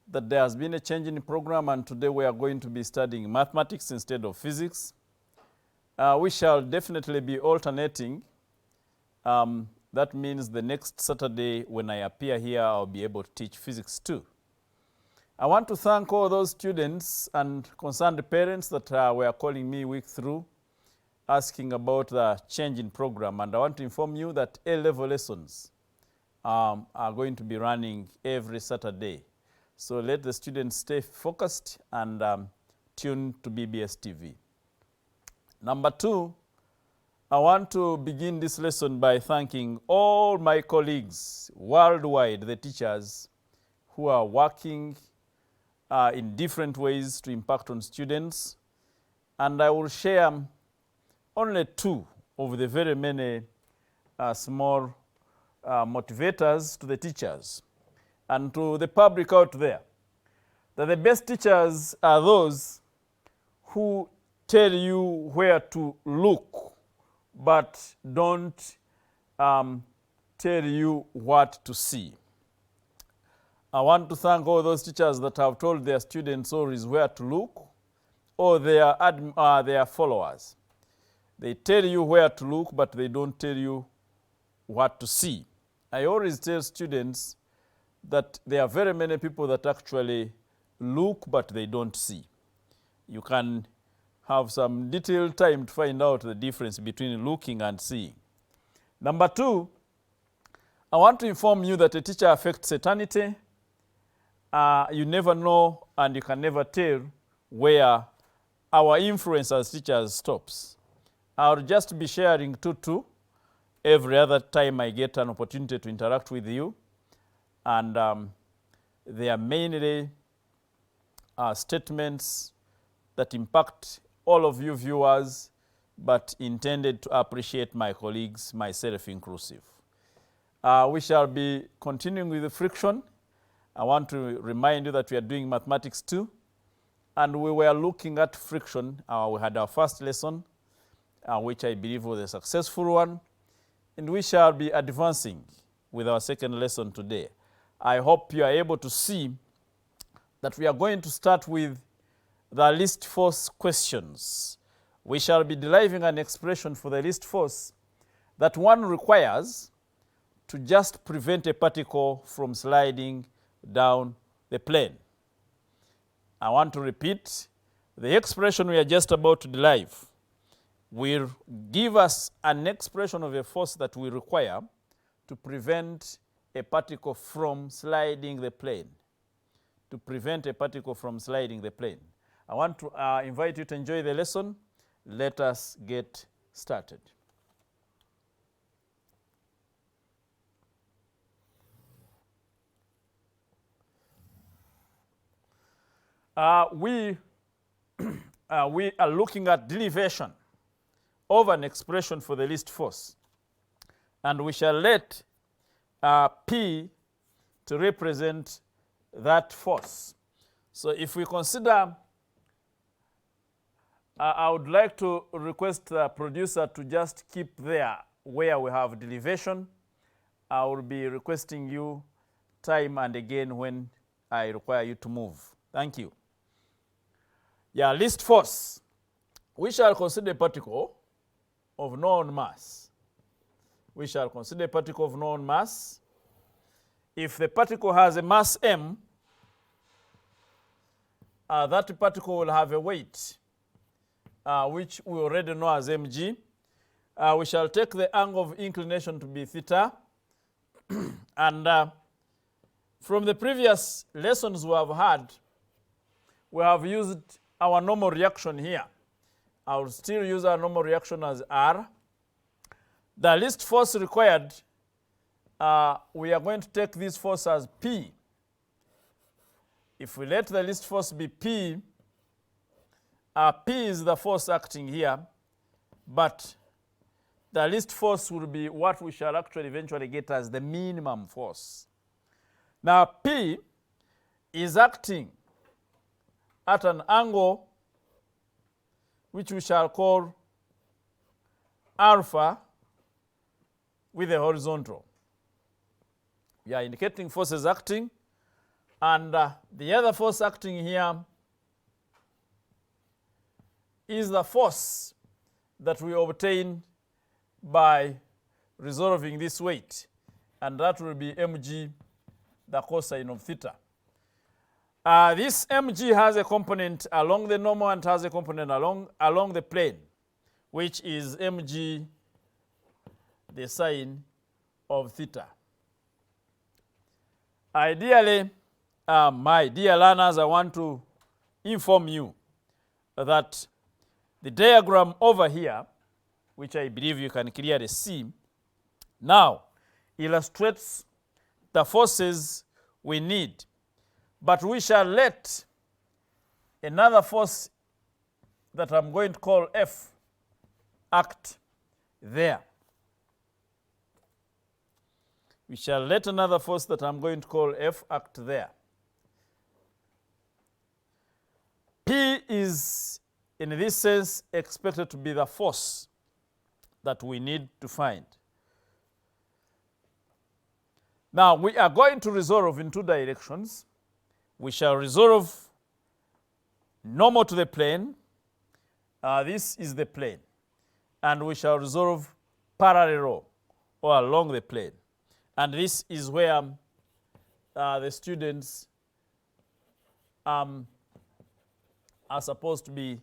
that there has been a change in the program, and today we are going to be studying mathematics instead of physics. We shall definitely be alternating. That means the next Saturday when I appear here, I'll be able to teach physics too. I want to thank all those students and concerned parents that were calling me week through, asking about the change in program. And I want to inform you that A-level lessons are going to be running every Saturday. So let the students stay focused and tune to BBS TV. Number two, I want to begin this lesson by thanking all my colleagues worldwide, the teachers who are working in different ways to impact on students. And I will share only two of the very many small motivators to the teachers and to the public out there, that the best teachers are those who tell you where to look, but don't tell you what to see. I want to thank all those teachers that have told their students always where to look, or their followers. They tell you where to look, but they don't tell you what to see. I always tell students that there are very many people that actually look, but they don't see. You can have some detailed time to find out the difference between looking and seeing. Number two, I want to inform you that a teacher affects eternity. You never know and you can never tell where our influence as teachers stops. I'll just be sharing two every other time I get an opportunity to interact with you. And they are mainly statements that impact all of you viewers, but intended to appreciate my colleagues, myself inclusive. We shall be continuing with the friction. I want to remind you that we are doing mathematics too. And we were looking at friction. We had our first lesson, which I believe was a successful one. And we shall be advancing with our second lesson today. I hope you are able to see that we are going to start with the least force questions. We shall be deriving an expression for the least force that one requires to just prevent a particle from sliding down the plane. I want to repeat, the expression we are just about to derive will give us an expression of a force that we require to prevent a particle from sliding the plane. To prevent a particle from sliding the plane. I want to invite you to enjoy the lesson. Let us get started. We are looking at derivation of an expression for the least force. And we shall let P to represent that force. So if we consider, I would like to request the producer to just keep there where we have derivation. I will be requesting you time and again when I require you to move. Thank you. Yeah, least force. We shall consider a particle of known mass. We shall consider a particle of known mass. If the particle has a mass m, that particle will have a weight, which we already know as mg. We shall take the angle of inclination to be theta. And from the previous lessons we have had, we have used our normal reaction here. I will still use our normal reaction as R. The least force required, we are going to take this force as P. If we let the least force be P, P is the force acting here, but the least force will be what we shall actually eventually get as the minimum force. Now P is acting at an angle which we shall call alpha with a horizontal. We are indicating forces acting And the other force acting here is the force that we obtain by resolving this weight, and that will be mg, the cosine of theta. This mg has a component along the normal and has a component along the plane, which is mg, the sine of theta. Ideally, my dear learners, I want to inform you that the diagram over here, which I believe you can clearly see, now illustrates the forces we need. But we shall let another force that I'm going to call F act there. We shall let another force that I'm going to call F act there. P is, in this sense, expected to be the force that we need to find. Now, we are going to resolve in two directions. We shall resolve normal to the plane. This is the plane. And we shall resolve parallel or along the plane. And this is where the students are supposed to be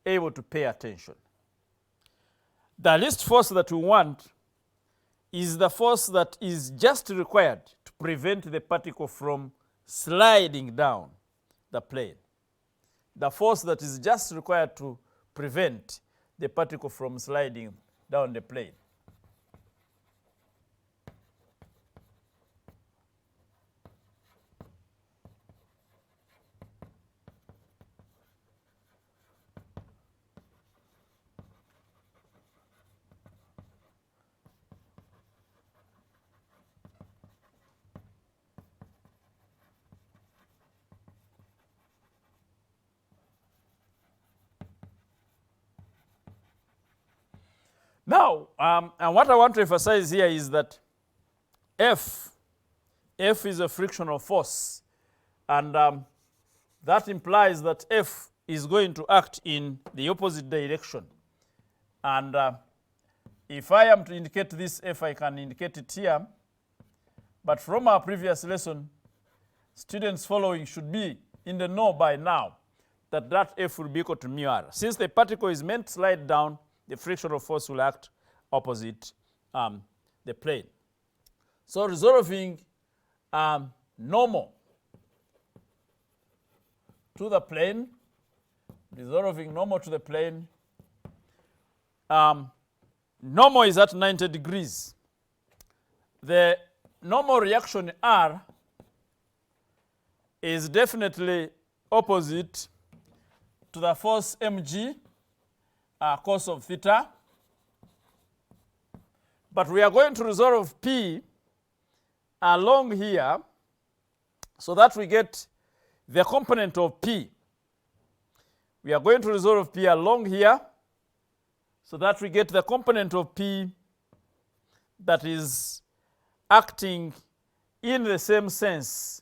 able to pay attention. The least force that we want is the force that is just required to prevent the particle from sliding down the plane. The force that is just required to prevent the particle from sliding down the plane. Now, and what I want to emphasize here is that F is a frictional force, and that implies that F is going to act in the opposite direction. And if I am to indicate this F, I can indicate it here. But from our previous lesson, students following should be in the know by now that that F will be equal to mu r. Since the particle is meant to slide down, the frictional force will act opposite the plane. So resolving normal to the plane, normal is at 90 degrees. The normal reaction R is definitely opposite to the force mg, cos of theta. But we are going to resolve P along here so that we get the component of P. We are going to resolve P along here so that we get the component of P that is acting in the same sense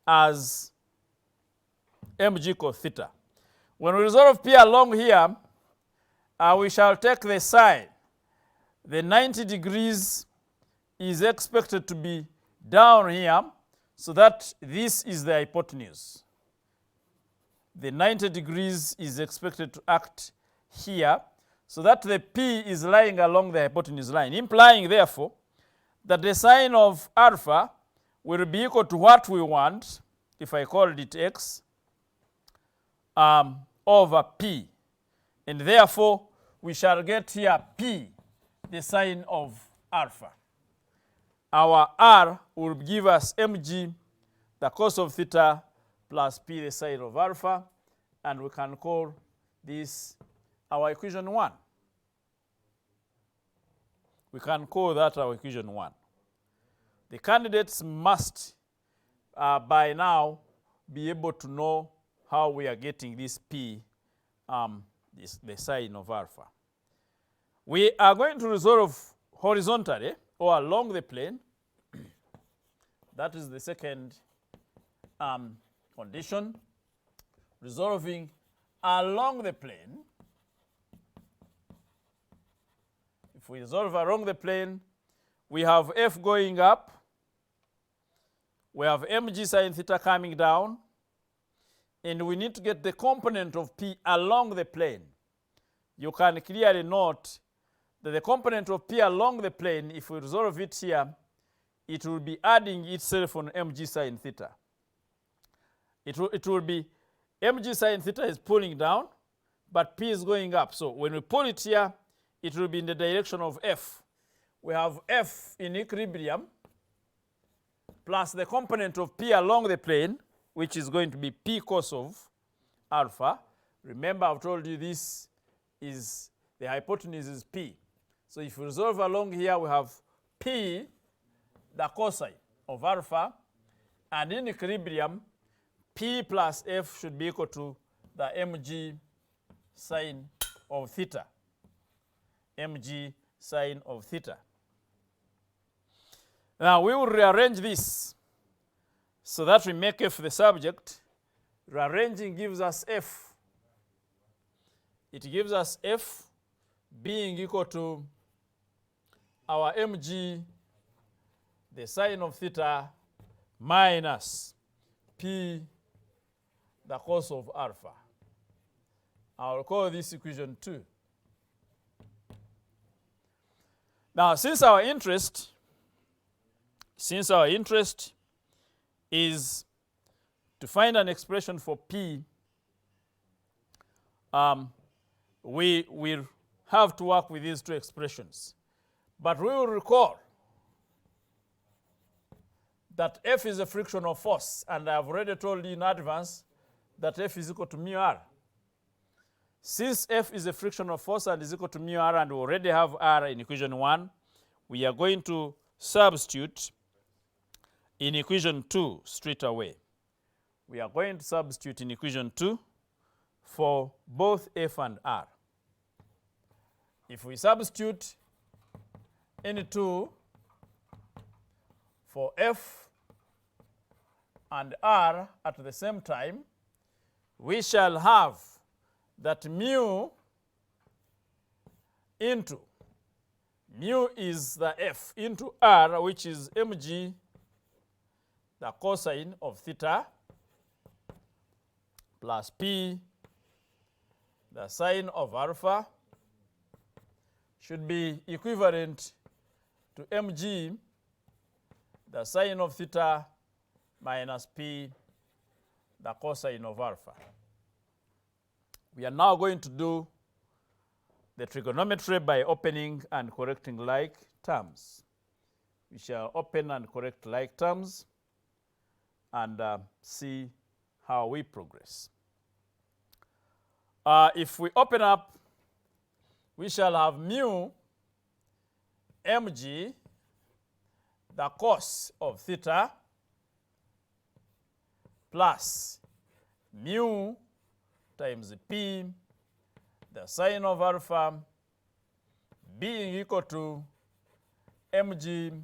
as mg cos theta. When we resolve P along here, we shall take the sine. The 90 degrees is expected to be down here, so that this is the hypotenuse. The 90 degrees is expected to act here, so that the P is lying along the hypotenuse line, implying, therefore, that the sine of alpha will be equal to what we want, if I called it x, over P. And therefore, we shall get here P, the sine of alpha. Our R will give us mg, the cos of theta, plus P, the sine of alpha, and we can call this our equation 1. We can call that our equation 1. The candidates must, by now, be able to know how we are getting this P, the sine of alpha. We are going to resolve horizontally or along the plane. That is the second condition, resolving along the plane. If we resolve along the plane, we have f going up, we have mg sine theta coming down, and we need to get the component of p along the plane. You can clearly note that the component of p along the plane, if we resolve it here, it will be adding itself on mg sine theta. It will be mg sine theta is pulling down, but p is going up. So when we pull it here, it will be in the direction of f. We have f in equilibrium plus the component of p along the plane, which is going to be p cos of alpha. Remember, I've told you this is, the hypotenuse is p. So if we resolve along here, we have p, the cosine of alpha, and in equilibrium, p plus f should be equal to the mg sine of theta. Mg sine of theta. Now we will rearrange this so that we make f the subject. Rearranging gives us f. It gives us f being equal to our mg, the sine of theta, minus p, the cos of alpha. I'll call this equation 2. Now, since our interest is to find an expression for p, we will have to work with these two expressions. But we will recall that F is a frictional force, and I've already told you in advance that F is equal to mu r. Since F is a frictional force and is equal to mu r, and we already have r in equation 1, we are going to substitute in equation 2 straight away. We are going to substitute in equation 2 for both F and R. If we substitute in 2 for F and R at the same time, we shall have that mu into, mu is the F, into R, which is mg, the cosine of theta, plus p, the sine of alpha, should be equivalent to mg, the sine of theta, minus p, the cosine of alpha. We are now going to do the trigonometry by opening and correcting like terms. We shall open and correct like terms and see how we progress. If we open up, we shall have mu mg, the cos of theta, plus mu times p, the sine of alpha, being equal to mg,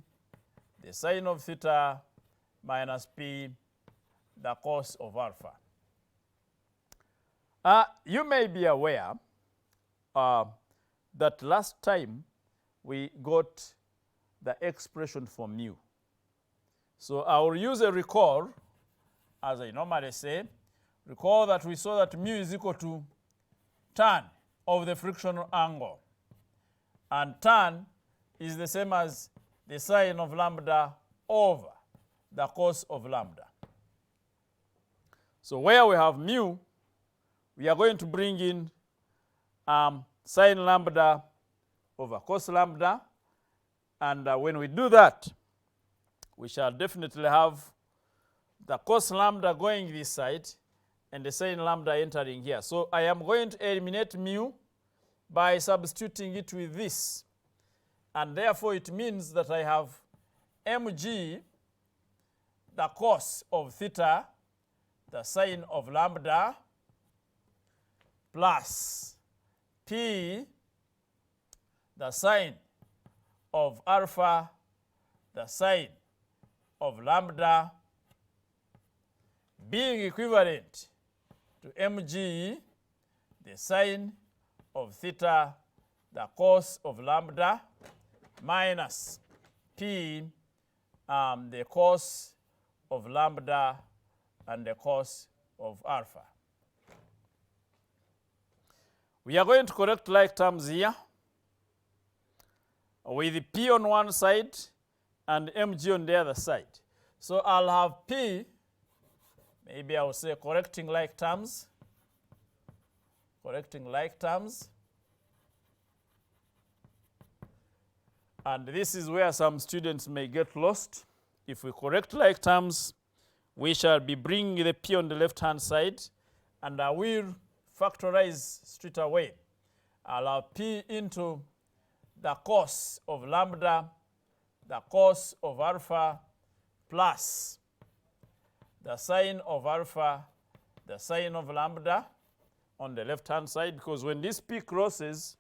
the sine of theta, minus p, the cos of alpha. You may be aware that last time we got the expression for mu. So I will use a recall, as I normally say. Recall that we saw that mu is equal to tan of the frictional angle. And tan is the same as the sine of lambda over the cos of lambda. So where we have mu, we are going to bring in sine lambda over cos lambda. And when we do that, we shall definitely have the cos lambda going this side and the sine lambda entering here. So I am going to eliminate mu by substituting it with this. And therefore it means that I have mg, the cos of theta, the sine of lambda, plus p, the sine of alpha, the sine of lambda, being equivalent to mg, the sine of theta, the cos of lambda, minus p, the cos of lambda and the cos of alpha. We are going to correct like terms here with p on one side and mg on the other side. So I'll have p, maybe I'll say correcting like terms, and this is where some students may get lost. If we correct like terms, we shall be bringing the p on the left-hand side, and I will factorize straight away. I'll have p into the cos of lambda, the cos of alpha, plus the sine of alpha, the sine of lambda on the left-hand side, because when this p crosses,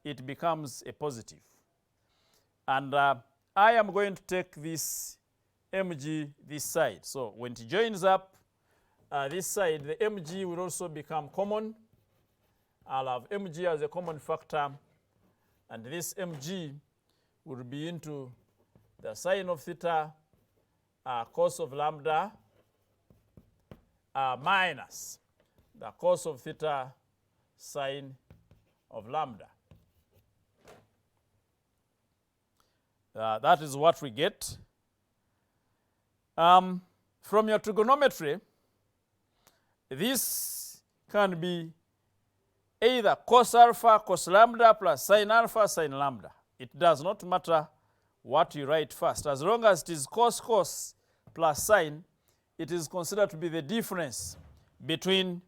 it becomes a positive. And I am going to take this mg this side. So when it joins up this side, the mg will also become common. I'll have mg as a common factor, and this mg will be into the sine of theta, cos of lambda, minus the cos of theta, sine of lambda. That is what we get. From your trigonometry, this can be either cos alpha, cos lambda, plus sine alpha, sine lambda. It does not matter what you write first. As long as it is cos plus sine, it is considered to be the difference between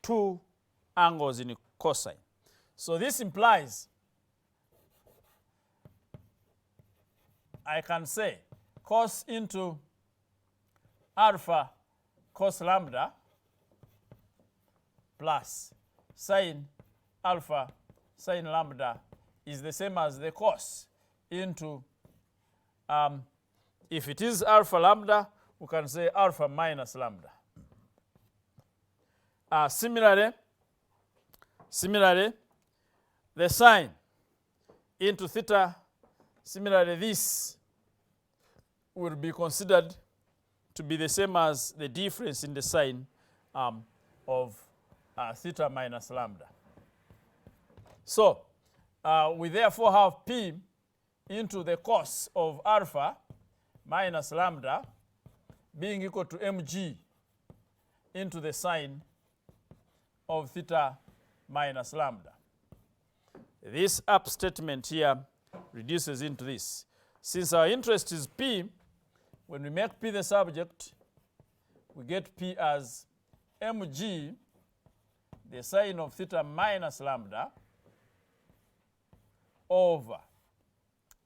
two angles in cosine. So this implies I can say cos into alpha cos lambda plus sine alpha sine lambda is the same as the cos into, if it is alpha lambda, we can say alpha minus lambda. Similarly, the sine into theta, similarly this will be considered to be the same as the difference in the sine of theta minus lambda. So we therefore have p into the cos of alpha minus lambda being equal to mg into the sine of theta minus lambda. This up statement here reduces into this. Since our interest is p, when we make p the subject, we get p as mg, the sine of theta minus lambda, over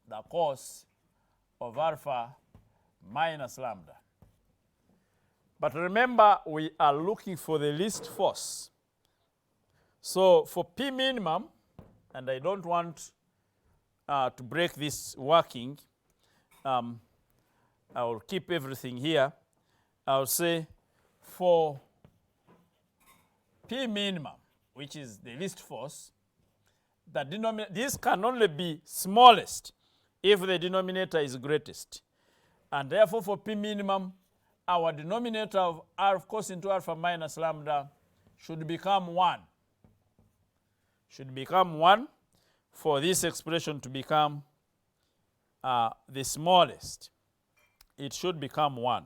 the cos of alpha minus lambda. But remember, we are looking for the least force. So for p minimum, and I don't want to break this working, I will keep everything here. I'll say for p minimum, which is the least force, the denominator, this can only be smallest if the denominator is greatest. And therefore for p minimum, our denominator of alpha cos into alpha minus lambda should become 1. Should become 1 for this expression to become the smallest. It should become 1.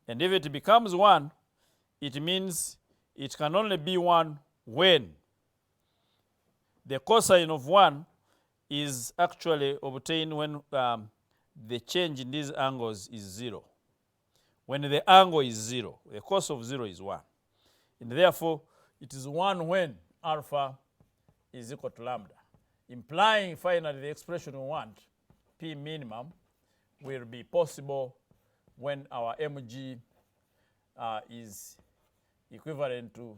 And if it becomes 1, it means it can only be 1 when the cosine of 1 is actually obtained when the change in these angles is 0. When the angle is 0, the cos of 0 is 1. And therefore, it is 1 when alpha is equal to lambda, implying finally the expression we want, p minimum, will be possible when our mg is equivalent to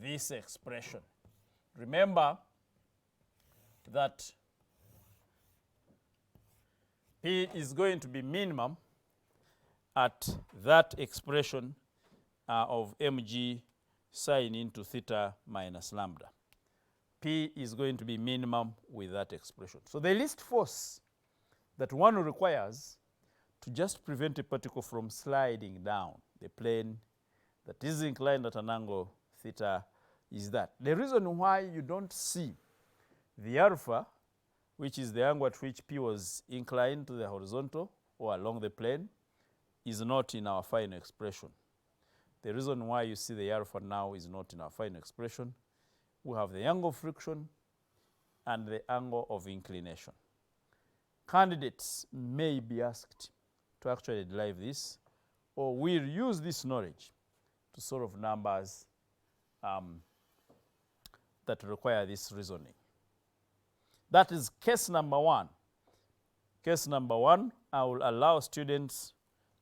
this expression. Remember that p is going to be minimum at that expression of mg sine into theta minus lambda. P is going to be minimum with that expression. So the least force that one requires to just prevent a particle from sliding down the plane that is inclined at an angle theta is that. The reason why you don't see the alpha, which is the angle at which P was inclined to the horizontal or along the plane, is not in our final expression. The reason why you see the alpha now is not in our final expression. We have the angle of friction and the angle of inclination. Candidates may be asked to actually derive this, or we'll use this knowledge to solve numbers that require this reasoning. That is case number one. Case number one, I will allow students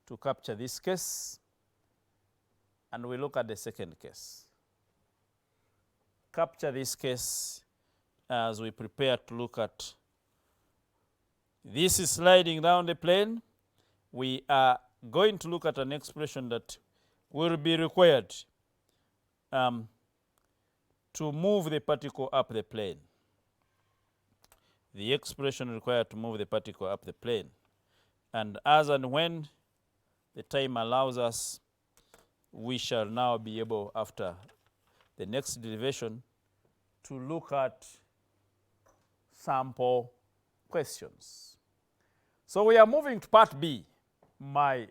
to capture this case, and we look at the second case. Capture this case as we prepare to look at this is sliding down the plane. We are going to look at an expression that will be required to move the particle up the plane. The expression required to move the particle up the plane. And as and when the time allows us, we shall now be able, after the next derivation, to look at sample questions. So we are moving to part B. My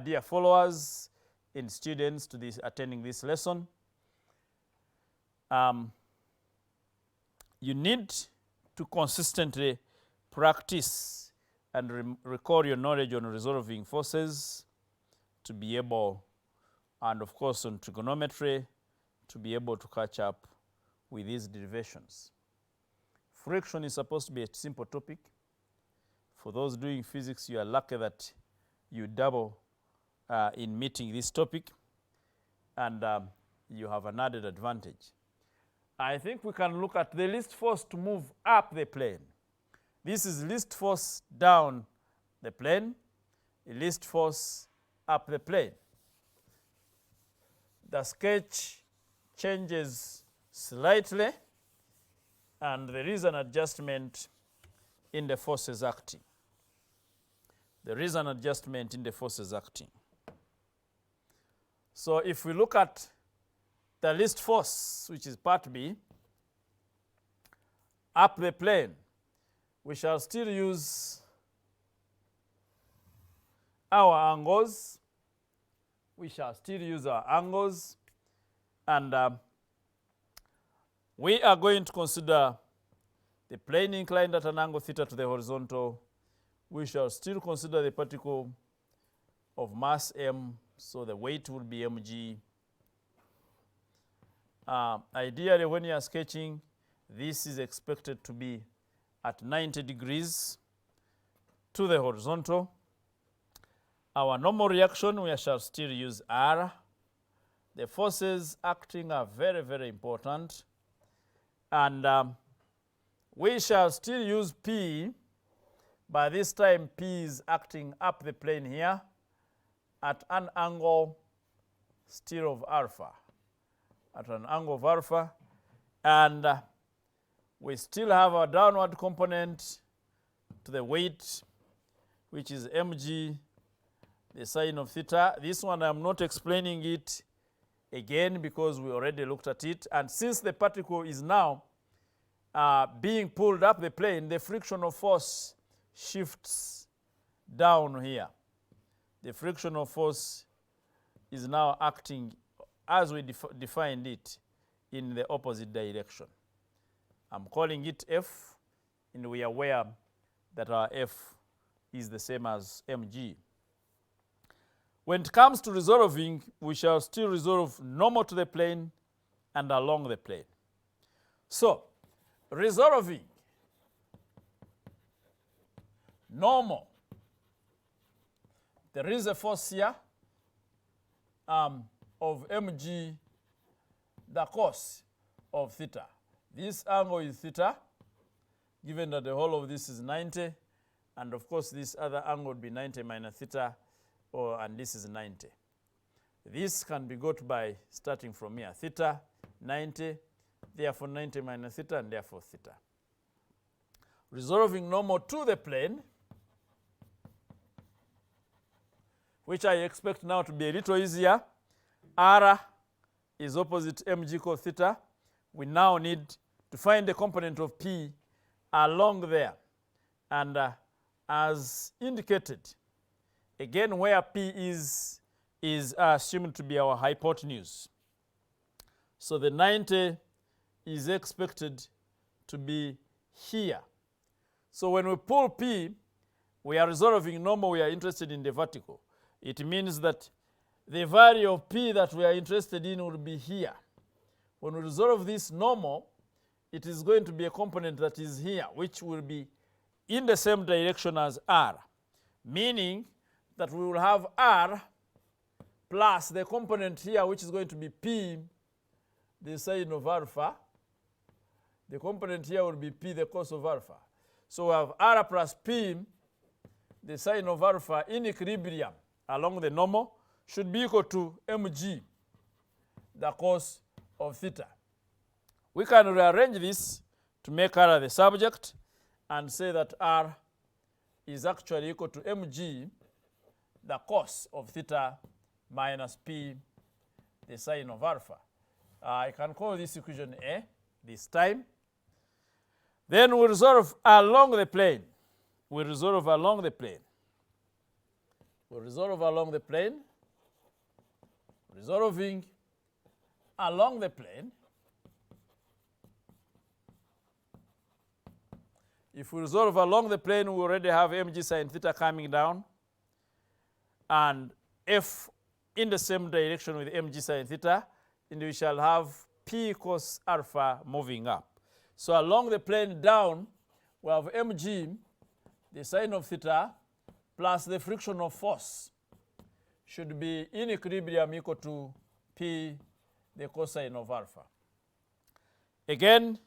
dear followers and students to this attending this lesson, you need to consistently practice and recall your knowledge on resolving forces to be able, and of course on trigonometry, to be able to catch up with these derivations. Friction is supposed to be a simple topic. For those doing physics, you are lucky that you double in meeting this topic, and you have an added advantage. I think we can look at the least force to move up the plane. This is least force down the plane, least force up the plane. The sketch changes slightly, and there is an adjustment in the forces acting. There is an adjustment in the forces acting. So if we look at the least force, which is part B, up the plane, we shall still use our angles. We shall still use our angles, and we are going to consider the plane inclined at an angle theta to the horizontal. We shall still consider the particle of mass m, so the weight will be mg. Ideally, when you are sketching, this is expected to be at 90 degrees to the horizontal. Our normal reaction, we shall still use R. The forces acting are very, very important. And we shall still use P. By this time, P is acting up the plane here at an angle still of alpha. At an angle of alpha. And we still have a downward component to the weight, which is mg, the sine of theta. This one I'm not explaining it again because we already looked at it. And since the particle is now being pulled up the plane, the frictional force shifts down here. The frictional force is now acting as we defined it in the opposite direction. I'm calling it F, and we are aware that our F is the same as mg. When it comes to resolving, we shall still resolve normal to the plane and along the plane. So, resolving normal, there is a force here of mg, the cos of theta. This angle is theta, given that the whole of this is 90, and of course this other angle would be 90 minus theta. and this is 90. This can be got by starting from here. Theta, 90, therefore 90 minus theta, and therefore theta. Resolving normal to the plane, which I expect now to be a little easier. R is opposite mg cos theta. We now need to find the component of P along there. And as indicated, again, where P is assumed to be our hypotenuse. So the 90 is expected to be here. So when we pull P, we are resolving normal, we are interested in the vertical. It means that the value of P that we are interested in will be here. When we resolve this normal, it is going to be a component that is here, which will be in the same direction as R, meaning that we will have R plus the component here, which is going to be P, the sine of alpha. The component here will be P, the cos of alpha. So we have R plus P, the sine of alpha, in equilibrium along the normal, should be equal to mg, the cos of theta. We can rearrange this to make R the subject and say that R is actually equal to mg, the cos of theta, minus P, the sine of alpha. I can call this equation A this time. Then we resolve along the plane. We resolve along the plane. We resolve along the plane. Resolving along the plane. If we resolve along the plane, we already have mg sine theta coming down, and F in the same direction with mg sine theta, and we shall have P cos alpha moving up. So along the plane down, we have mg, the sine of theta, plus the frictional force should be in equilibrium equal to P, the cosine of alpha. Again,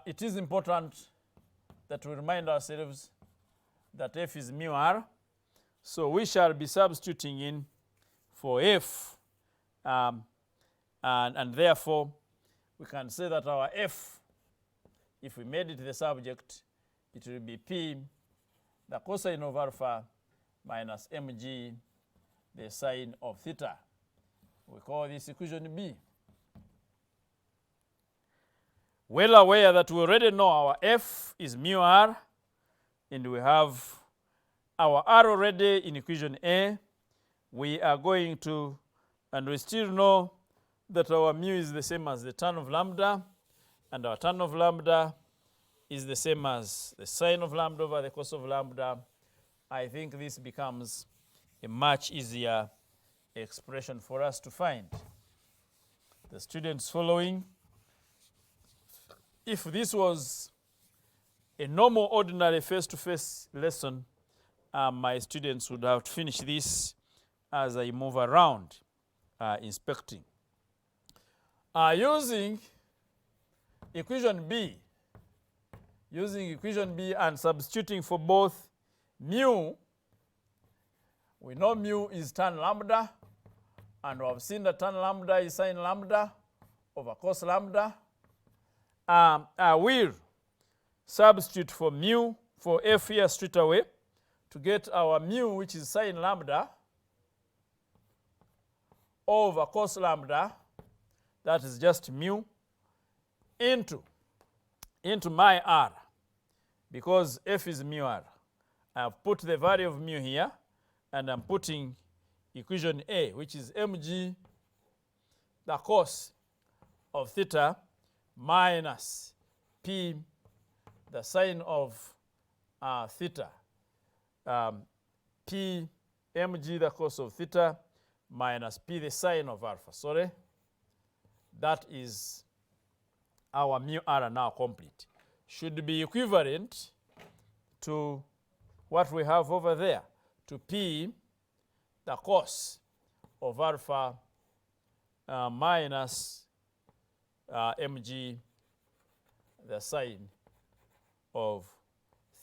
it is important that we remind ourselves that F is mu r. So we shall be substituting in for F, and therefore we can say that our F, if we made it the subject, it will be P, the cosine of alpha, minus mg, the sine of theta. We call this equation B. Well aware that we already know our F is mu r, and we have our R already in equation A. We are going to, and we still know that our mu is the same as the tan of lambda, and our tan of lambda is the same as the sine of lambda over the cos of lambda. I think this becomes a much easier expression for us to find. The students following, if this was a normal, ordinary face-to-face lesson, my students would have to finish this as I move around inspecting. Using equation B and substituting for both mu, we know mu is tan lambda, and we have seen that tan lambda is sine lambda over cos lambda. I will substitute for mu, for F here straight away, to get our mu, which is sine lambda, over cos lambda, that is just mu, into my R, because F is mu R. I have put the value of mu here, and I'm putting equation A, which is mg, the cos of theta, minus P, the sine of theta. P, mg, the cos of theta, minus P, the sine of alpha. Sorry. That is our mu R now complete. Should be equivalent to what we have over there, to P, the cos of alpha, minus mg, the sine of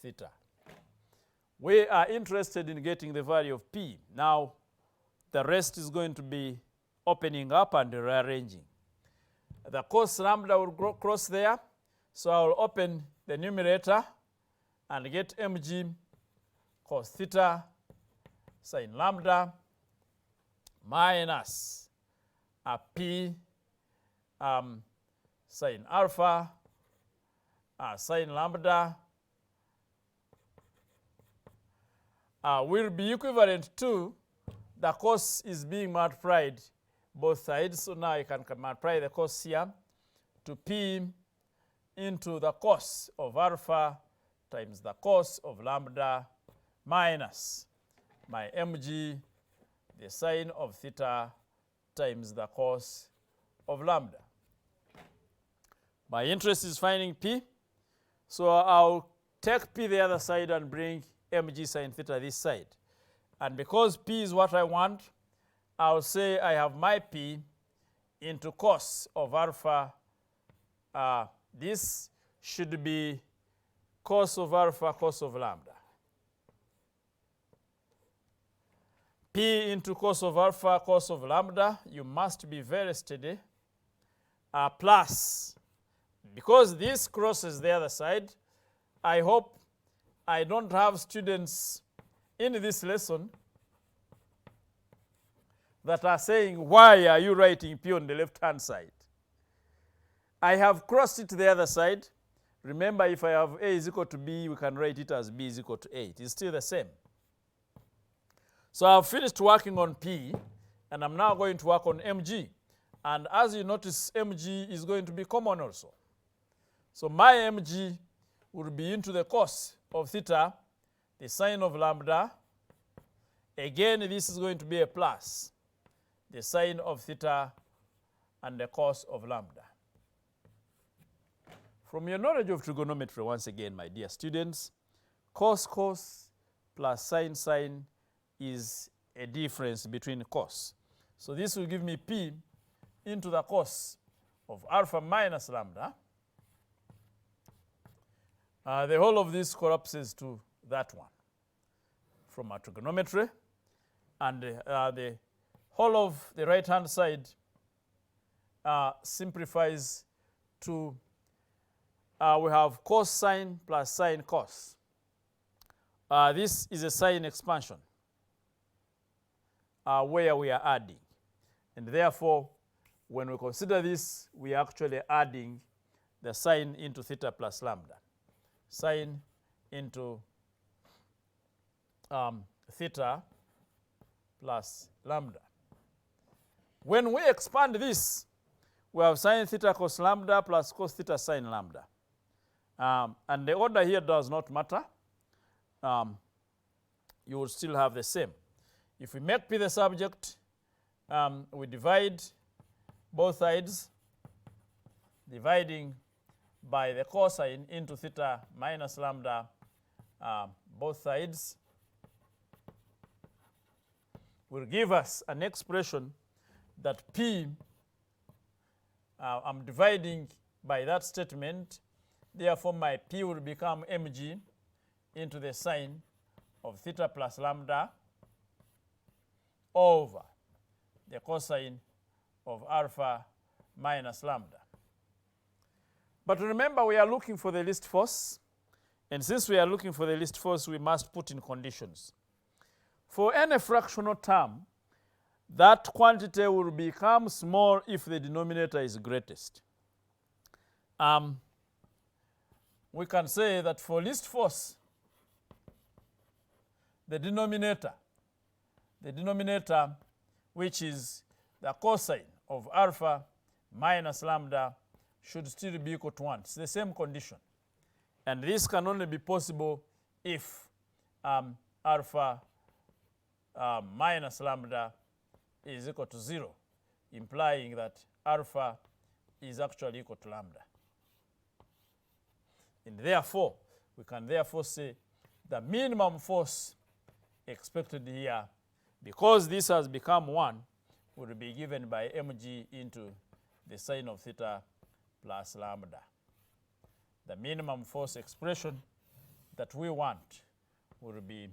theta. We are interested in getting the value of P. Now, the rest is going to be opening up and rearranging. The cos lambda will cross there, so I will open the numerator and get mg cos theta sin lambda minus p sin alpha sin lambda will be equivalent to the cos is being multiplied both sides. So now I can multiply the cos here to p into the cos of alpha times the cos of lambda minus my mg, the sine of theta, times the cos of lambda. My interest is finding p, so I'll take p the other side and bring mg sine theta this side. And because p is what I want, I'll say I have my p into cos of alpha. This should be cos of alpha, cos of lambda. P into cos of alpha, cos of lambda, you must be very steady, plus, because this crosses the other side, I hope I don't have students in this lesson that are saying, why are you writing P on the left-hand side? I have crossed it to the other side. Remember, if I have A is equal to B, we can write it as B is equal to A. It is still the same. So I've finished working on P, and I'm now going to work on mg. And as you notice, mg is going to be common also. So my mg will be into the cos of theta, the sine of lambda. Again, this is going to be a plus, the sine of theta and the cos of lambda. From your knowledge of trigonometry, once again, my dear students, cos plus sine is a difference between cos. So this will give me P into the cos of alpha minus lambda. The whole of this collapses to that one from our trigonometry. And the whole of the right-hand side simplifies to, we have cos sine plus sine cos. This is a sine expansion where we are adding. And therefore, when we consider this, we are actually adding the sine into theta plus lambda. Sine into theta plus lambda. When we expand this, we have sine theta cos lambda plus cos theta sine lambda. And the order here does not matter. You will still have the same. If we make P the subject, we divide both sides, dividing by the cosine into theta minus lambda, both sides, will give us an expression that P, I'm dividing by that statement, therefore my P will become mg into the sine of theta plus lambda over the cosine of alpha minus lambda. But remember, we are looking for the least force, and since we are looking for the least force, we must put in conditions. For any fractional term, that quantity will become small if the denominator is greatest. We can say that for least force, the denominator, which is the cosine of alpha minus lambda, should still be equal to 1. It's the same condition. And this can only be possible if alpha minus lambda is equal to 0, implying that alpha is actually equal to lambda. And therefore, we can therefore say the minimum force expected here, because this has become 1, will be given by mg into the sine of theta plus lambda. The minimum force expression that we want will be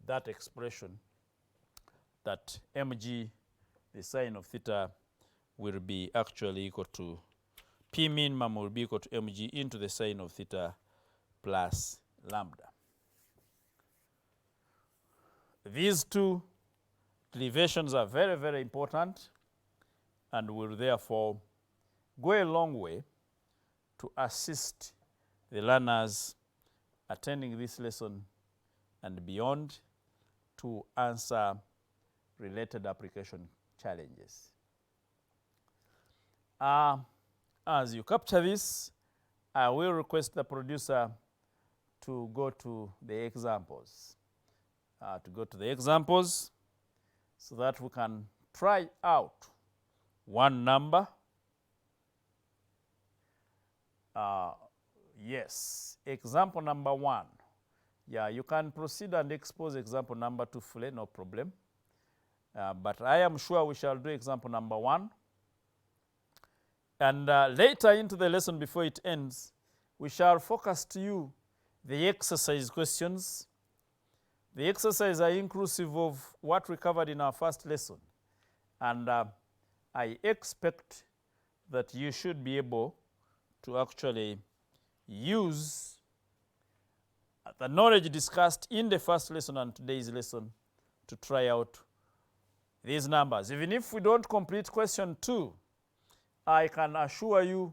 that expression that mg, the sine of theta, will be actually equal to P minimum will be equal to mg into the sine of theta plus lambda. These two derivations are very, very important and will therefore go a long way to assist the learners attending this lesson and beyond to answer related application challenges. As you capture this, I will request the producer to go to the examples. So that we can try out one number. Yes, example number 1. Yeah, you can proceed and expose example number 2 fully, no problem. But I am sure we shall do example number 1. And later into the lesson, before it ends, we shall focus to you the exercise questions. The exercises are inclusive of what we covered in our first lesson. And I expect that you should be able to actually use the knowledge discussed in the first lesson and today's lesson to try out these numbers. Even if we don't complete question 2, I can assure you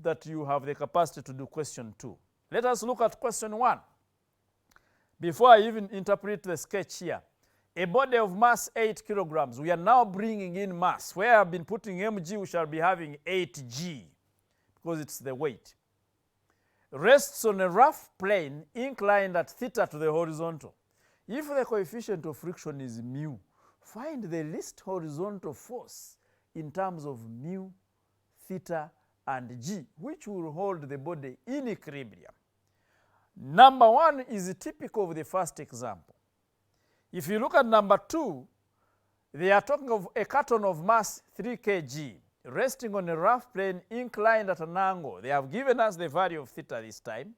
that you have the capacity to do question 2. Let us look at question 1. Before I even interpret the sketch here, a body of mass 8 kilograms. We are now bringing in mass. Where I've been putting mg, we shall be having 8g because it's the weight. Rests on a rough plane inclined at theta to the horizontal. If the coefficient of friction is mu, find the least horizontal force in terms of mu, theta, and g, which will hold the body in equilibrium. Number 1 is typical of the first example. If you look at number 2, they are talking of a carton of mass 3 kg resting on a rough plane inclined at an angle. They have given us the value of theta this time.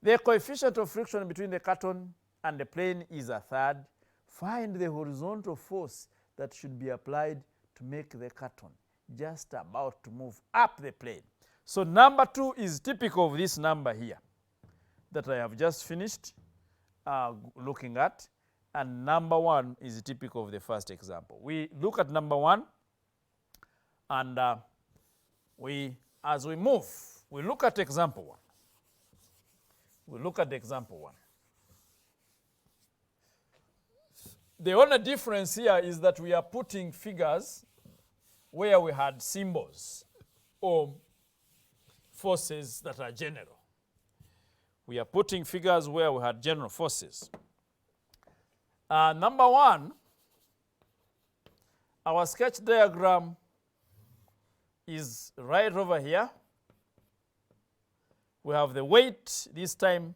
The coefficient of friction between the carton and the plane is 1/3. Find the horizontal force that should be applied to make the carton just about to move up the plane. So number 2 is typical of this number here that I have just finished looking at, and number 1 is typical of the first example. We look at number 1, and as we move, we look at example 1. We look at example 1. The only difference here is that we are putting figures where we had symbols or forces that are general. We are putting figures where we had general forces. Number 1, our sketch diagram is right over here. We have the weight this time.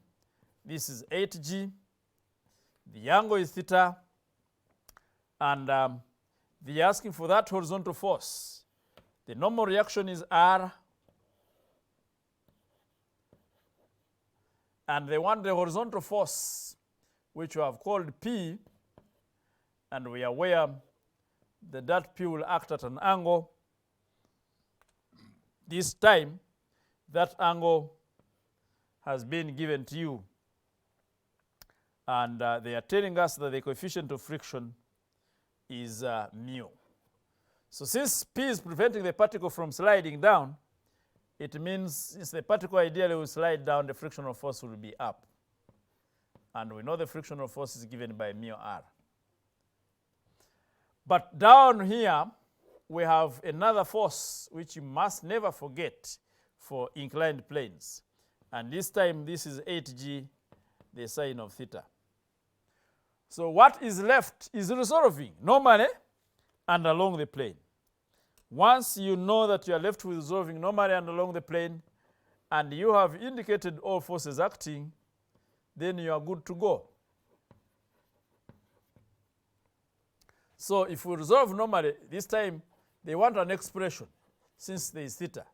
This is 8g. The angle is theta. And they're asking for that horizontal force. The normal reaction is R. And they want the horizontal force, which we have called P. And we are aware that that P will act at an angle. This time, that angle has been given to you. And they are telling us that the coefficient of friction is mu. So since P is preventing the particle from sliding down, it means since the particle ideally will slide down, the frictional force will be up. And we know the frictional force is given by mu r. But down here, we have another force which you must never forget for inclined planes. And this time, this is 8g, the sine of theta. So what is left is resolving normally and along the plane. Once you know that you are left with resolving normally and along the plane, and you have indicated all forces acting, then you are good to go. So if we resolve normally, this time they want an expression, since there is theta,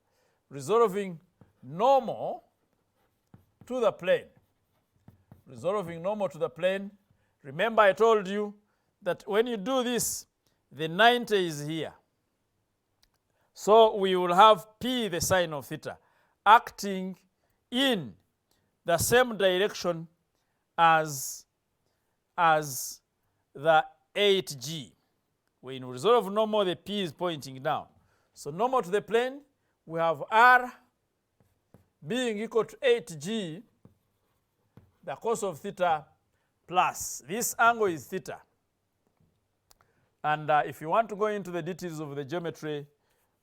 resolving normal to the plane. resolving normal to the plane. Remember I told you that when you do this, the 90 is here. So we will have P, the sine of theta, acting in the same direction as the 8G. When you resolve normal, the P is pointing down. So normal to the plane, we have R being equal to 8G, the cos of theta, plus this angle is theta. And if you want to go into the details of the geometry,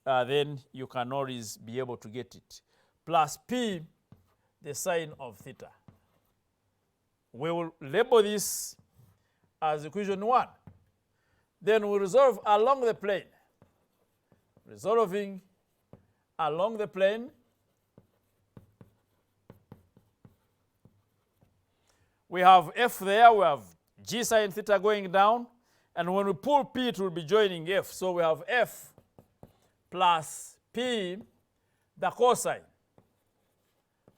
then you can always be able to get it. Plus P, the sine of theta. We will label this as equation 1. Then we resolve along the plane. Resolving along the plane, we have F there, we have G sine theta going down, and when we pull P, it will be joining F. So we have F plus P, the cosine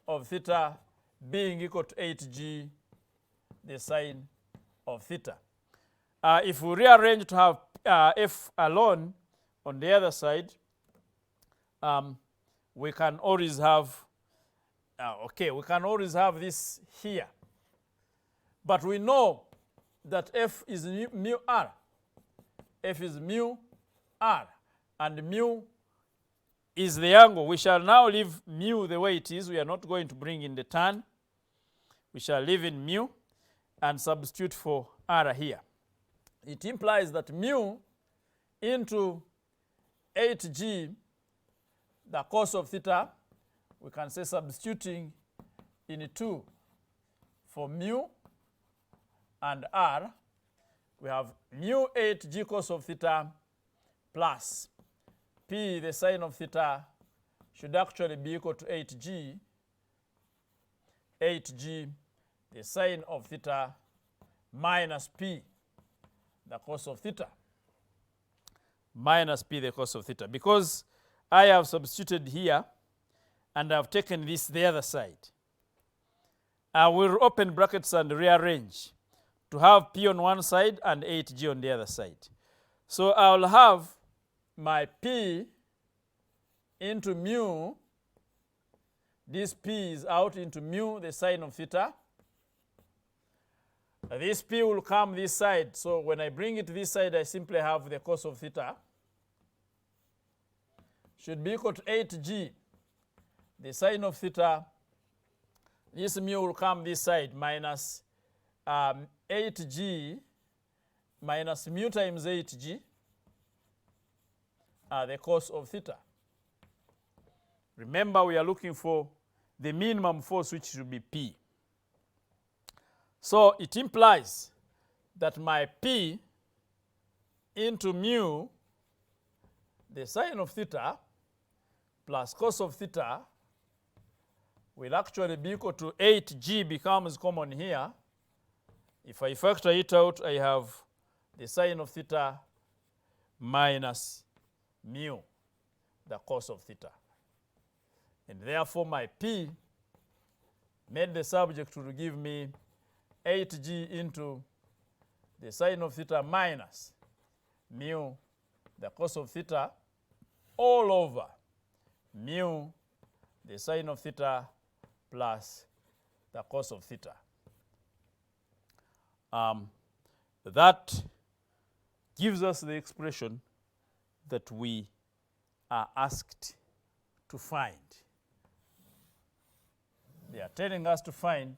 of theta, being equal to 8G, the sine of theta. If we rearrange to have F alone on the other side, we can always have, we can always have this here. But we know that F is mu R. F is mu R. And mu is the angle. We shall now leave mu the way it is. We are not going to bring in the tan. We shall leave in mu and substitute for R here. It implies that mu into 8G, the cos of theta, we can say substituting in 2 for mu and R, we have mu 8G cos of theta plus P, the sine of theta, should actually be equal to 8G, the sine of theta, minus P, the cos of theta, minus P, the cos of theta. Because I have substituted here and I've taken this the other side, I will open brackets and rearrange to have P on one side and 8G on the other side. So I'll have my P into mu, this P is out into mu, the sine of theta. This P will come this side, so when I bring it this side, I simply have the cos of theta. Should be equal to 8G, the sine of theta. This mu will come this side, minus 8G minus mu times 8G, the cos of theta. Remember, we are looking for the minimum force, which should be P. So it implies that my P into mu, the sine of theta, plus cos of theta, will actually be equal to 8G, becomes common here. If I factor it out, I have the sine of theta minus mu, the cos of theta. And therefore, my P made the subject will give me 8G into the sine of theta minus mu, the cos of theta, all over mu, the sine of theta, plus the cos of theta. That gives us the expression that we are asked to find. They are telling us to find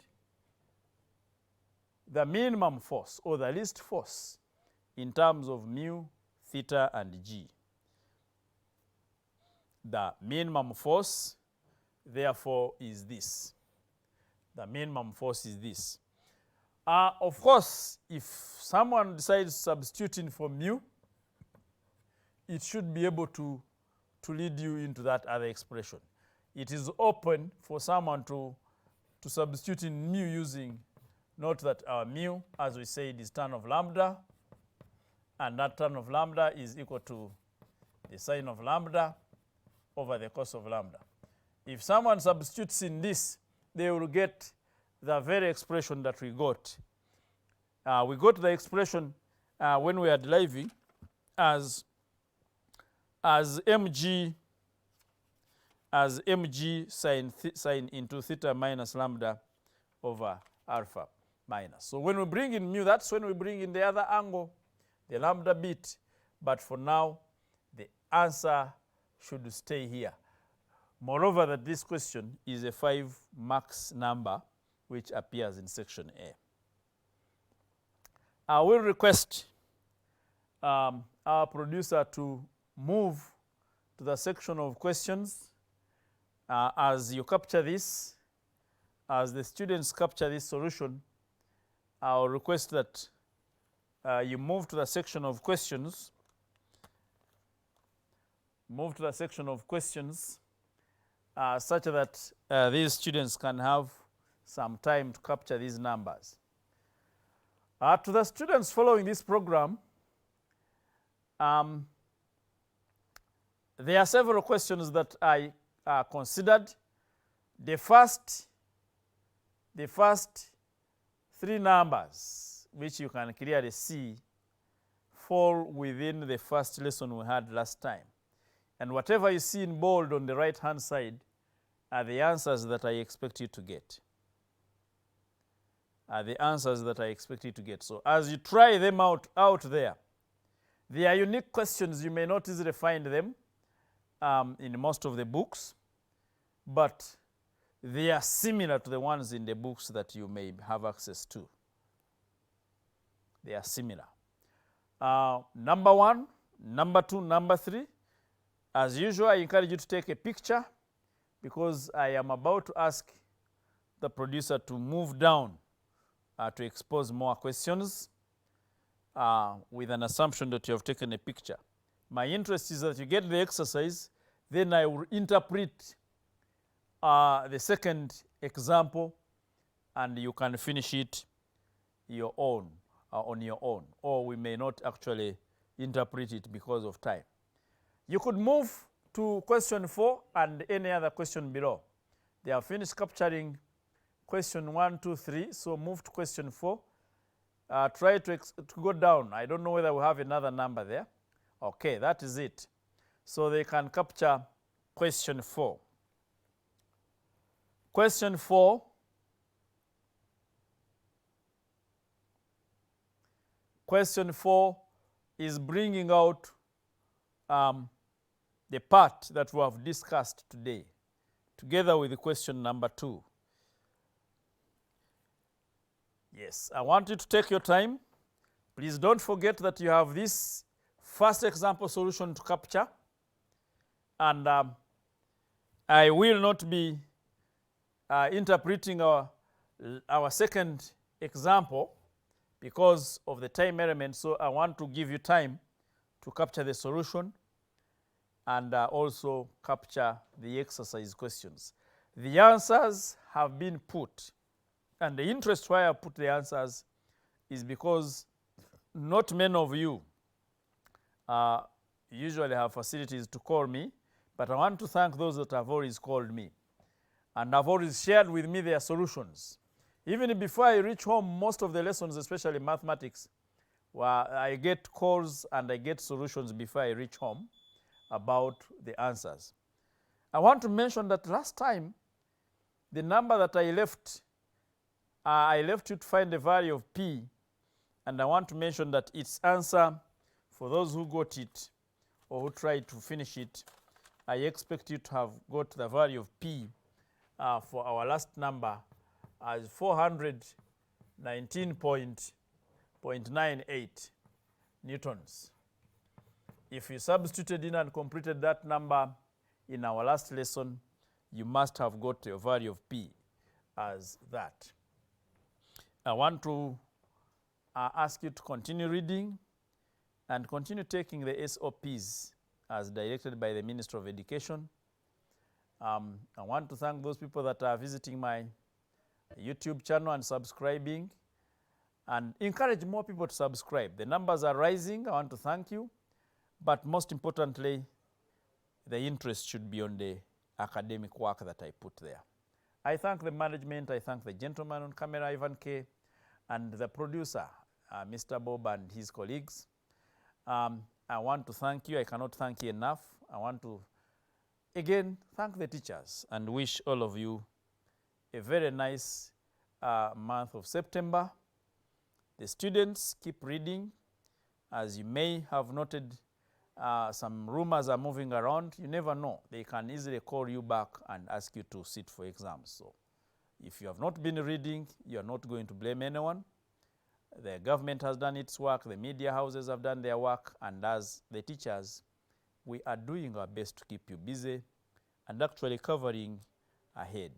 the minimum force or the least force in terms of mu, theta, and g. The minimum force, therefore, is this. The minimum force is this. Of course, if someone decides substituting for mu, it should be able to lead you into that other expression. It is open for someone to substitute in mu using, note that our mu, as we said, is tan of lambda, and that tan of lambda is equal to the sine of lambda over the cos of lambda. If someone substitutes in this, they will get the very expression that we got. We got the expression when we are deriving as mg sine into theta minus lambda over alpha minus. So when we bring in mu, that's when we bring in the other angle, the lambda bit. But for now, the answer should stay here. Moreover, that this question is a 5 max number which appears in section A. I will request our producer to move to the section of questions. As you capture this, as the students capture this solution, I'll request that you move to the section of questions. Move to the section of questions such that these students can have some time to capture these numbers. To the students following this program, there are several questions that I considered. The first 3 numbers, which you can clearly see, fall within the first lesson we had last time. And whatever you see in bold on the right-hand side are the answers that I expect you to get. So as you try them out there, they are unique questions. You may not easily find them in most of the books, but they are similar to the ones in the books that you may have access to. They are similar. Number 1, number 2, number 3. As usual, I encourage you to take a picture because I am about to ask the producer to move down to expose more questions with an assumption that you have taken a picture. My interest is that you get the exercise, then I will interpret the second example and you can finish it your own, on your own, or we may not actually interpret it because of time. You could move to question 4 and any other question below. They have finished capturing question 1, 2, 3, so move to question 4. Try to go down. I don't know whether we have another number there. Okay, that is it. So they can capture question 4. Question 4. Question 4 is bringing out the part that we have discussed today, together with the question number 2. Yes, I want you to take your time. Please don't forget that you have this first example solution to capture. And I will not be interpreting our second example because of the time element. So I want to give you time to capture the solution and also capture the exercise questions. The answers have been put. And the interest why I put the answers is because not many of you usually have facilities to call me, but I want to thank those that have always called me and have always shared with me their solutions. Even before I reach home, most of the lessons, especially mathematics, I get calls and I get solutions before I reach home about the answers. I want to mention that last time, the number that I left you to find the value of P, and I want to mention that its answer, for those who got it or who tried to finish it, I expect you to have got the value of P for our last number as 419.98 newtons. If you substituted in and completed that number in our last lesson, you must have got a value of P as that. I want to ask you to continue reading and continue taking the SOPs as directed by the Minister of Education. I want to thank those people that are visiting my YouTube channel and subscribing, and encourage more people to subscribe. The numbers are rising. I want to thank you. But most importantly, the interest should be on the academic work that I put there. I thank the management, I thank the gentleman on camera, Ivan K., and the producer, Mr. Bob and his colleagues. I want to thank you. I cannot thank you enough. I want to, again, thank the teachers and wish all of you a very nice month of September. The students, keep reading. As you may have noted, some rumors are moving around. You never know. They can easily call you back and ask you to sit for exams. So if you have not been reading, you are not going to blame anyone. The government has done its work, the media houses have done their work, and as the teachers, we are doing our best to keep you busy and actually covering ahead.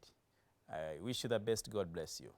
I wish you the best. God bless you.